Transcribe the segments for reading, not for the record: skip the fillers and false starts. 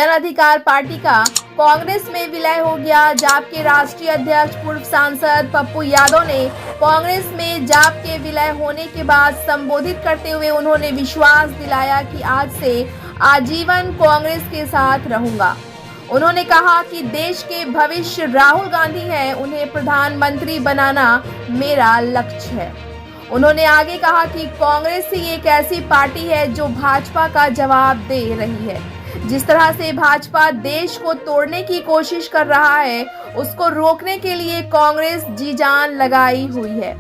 जन अधिकार पार्टी का कांग्रेस में विलय हो गया। जाप के राष्ट्रीय अध्यक्ष पूर्व सांसद पप्पू यादव ने कांग्रेस में जाप के विलय होने के बाद संबोधित करते हुए उन्होंने विश्वास दिलाया कि आज से आजीवन कांग्रेस के साथ रहूंगा। उन्होंने कहा कि देश के भविष्य राहुल गांधी हैं, उन्हें प्रधानमंत्री बनाना मेरा लक्ष्य है। उन्होंने आगे कहा कि कांग्रेस ही एक ऐसी पार्टी है जो भाजपा का जवाब दे रही है। जिस तरह से भाजपा देश को तोड़ने की कोशिश कर रहा है, उसको रोकने के लिए कांग्रेस जी जान लगाई हुई है।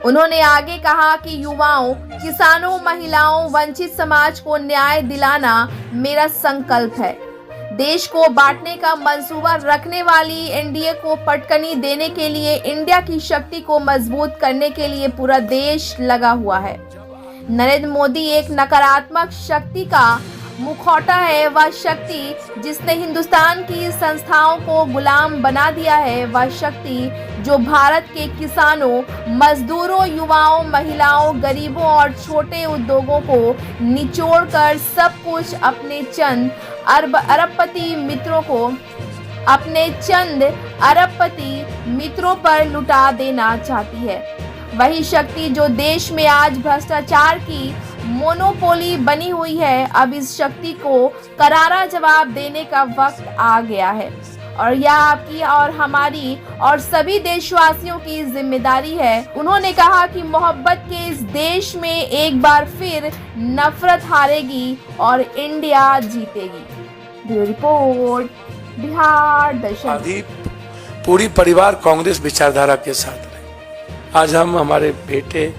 उन्होंने आगे कहा कि युवाओं, किसानों, महिलाओं, वंचित समाज को न्याय दिलाना मेरा संकल्प है। देश को बांटने का मंसूबा रखने वाली एनडीए को पटकनी देने के लिए, इंडिया की शक्ति को मजबूत करने के लिए पूरा देश लगा हुआ है। नरेंद्र मोदी एक नकारात्मक शक्ति का मुखौटा है। वह शक्ति जिसने हिंदुस्तान की संस्थाओं को गुलाम बना दिया है, वह शक्ति जो भारत के किसानों, मजदूरों, युवाओं, महिलाओं, गरीबों और छोटे उद्योगों को निचोड़कर सब कुछ अपने चंद अरबपति मित्रों पर लुटा देना चाहती है। वही शक्ति जो देश में आज भ्रष्टाचार की मोनोपोली बनी हुई है। अब इस शक्ति को करारा जवाब देने का वक्त आ गया है और यह आपकी और हमारी और सभी देशवासियों की जिम्मेदारी है। उन्होंने कहा कि मोहब्बत के इस देश में एक बार फिर नफरत हारेगी और इंडिया जीतेगी। ब्यूरो रिपोर्ट, बिहार दर्शन। पूरी परिवार कांग्रेस विचारधारा के साथ रहे। आज हम, हमारे बेटे,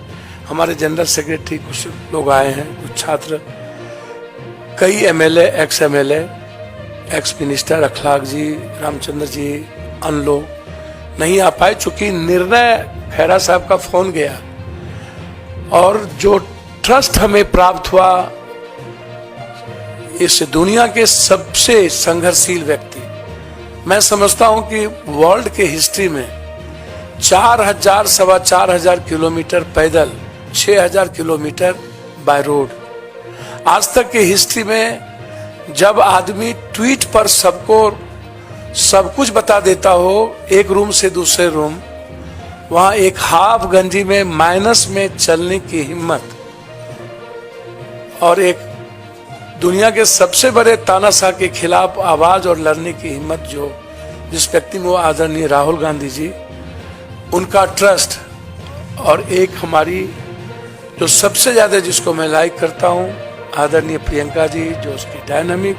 हमारे जनरल सेक्रेटरी, कुछ लोग आए हैं, कुछ छात्र, कई MLA, ex MLA, ex minister अखलाक जी, रामचंद्र जी, अन्य लोग नहीं आ पाए चूंकि निर्णय खैरा साहब का फोन गया और जो ट्रस्ट हमें प्राप्त हुआ इस दुनिया के सबसे संघर्षशील व्यक्ति, मैं समझता हूं कि वर्ल्ड के हिस्ट्री में 4,000 सवा 4,000 किलोमीटर पैदल, 6,000 किलोमीटर बाय रोड, आज तक के हिस्ट्री में जब आदमी ट्वीट पर सबको सब कुछ बता देता हो, एक रूम से दूसरे रूम, वहां एक हाफ गंजी में माइनस में चलने की हिम्मत और एक दुनिया के सबसे बड़े तानाशाह के खिलाफ आवाज और लड़ने की हिम्मत जो जिस व्यक्ति में वो आदरणीय राहुल गांधी जी, उनका ट्रस्ट और एक हमारी जो सबसे ज्यादा जिसको मैं लाइक करता हूं, आदरणीय प्रियंका जी, जो उसकी डायनामिक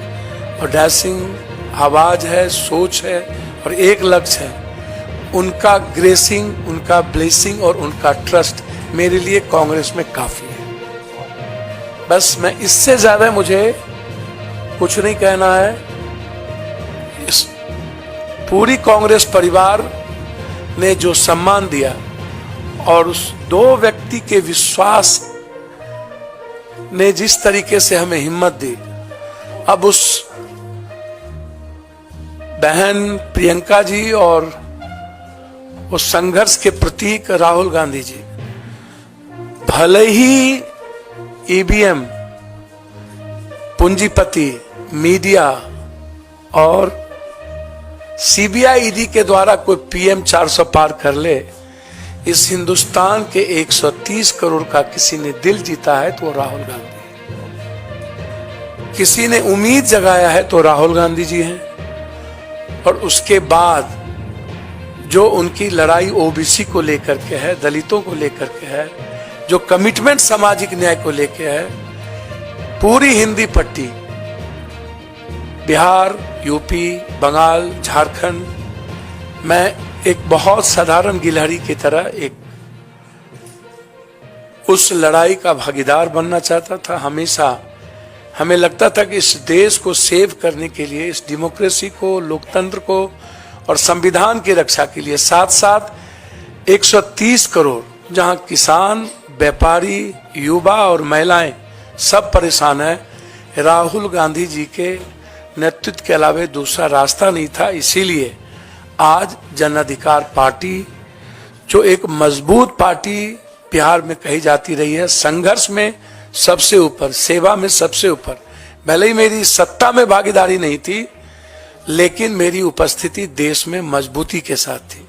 और डैशिंग आवाज है, सोच है और एक लक्ष्य है, उनका ग्रेसिंग, उनका ब्लेसिंग और उनका ट्रस्ट मेरे लिए कांग्रेस में काफी है। बस मैं इससे ज्यादा मुझे कुछ नहीं कहना है। इस पूरी कांग्रेस परिवार ने जो सम्मान दिया और उस दो व्यक्ति के विश्वास ने जिस तरीके से हमें हिम्मत दी, अब उस बहन प्रियंका जी और उस संघर्ष के प्रतीक राहुल गांधी जी, भले ही ईवीएम, पूंजीपति, मीडिया और सीबीआई ईडी के द्वारा कोई पीएम 400 पार कर ले, इस हिंदुस्तान के 130 करोड़ का किसी ने दिल जीता है तो राहुल गांधी है। किसी ने उम्मीद जगाया है तो राहुल गांधी जी हैं। और उसके बाद जो उनकी लड़ाई ओबीसी को लेकर के है, दलितों को लेकर के है, जो कमिटमेंट सामाजिक न्याय को लेकर है, पूरी हिंदी पट्टी, बिहार, यूपी, बंगाल, झारखंड, मैं एक बहुत साधारण गिलहरी की तरह एक उस लड़ाई का भागीदार बनना चाहता था। हमेशा हमें लगता था कि इस देश को सेव करने के लिए, इस डेमोक्रेसी को, लोकतंत्र को और संविधान की रक्षा के लिए साथ साथ 130 करोड़, जहां किसान, व्यापारी, युवा और महिलाएं सब परेशान है, राहुल गांधी जी के नेतृत्व के अलावा दूसरा रास्ता नहीं था। इसीलिए आज जन अधिकार पार्टी, जो एक मजबूत पार्टी बिहार में कही जाती रही है, संघर्ष में सबसे ऊपर, सेवा में सबसे ऊपर, भले ही मेरी सत्ता में भागीदारी नहीं थी, लेकिन मेरी उपस्थिति देश में मजबूती के साथ थी।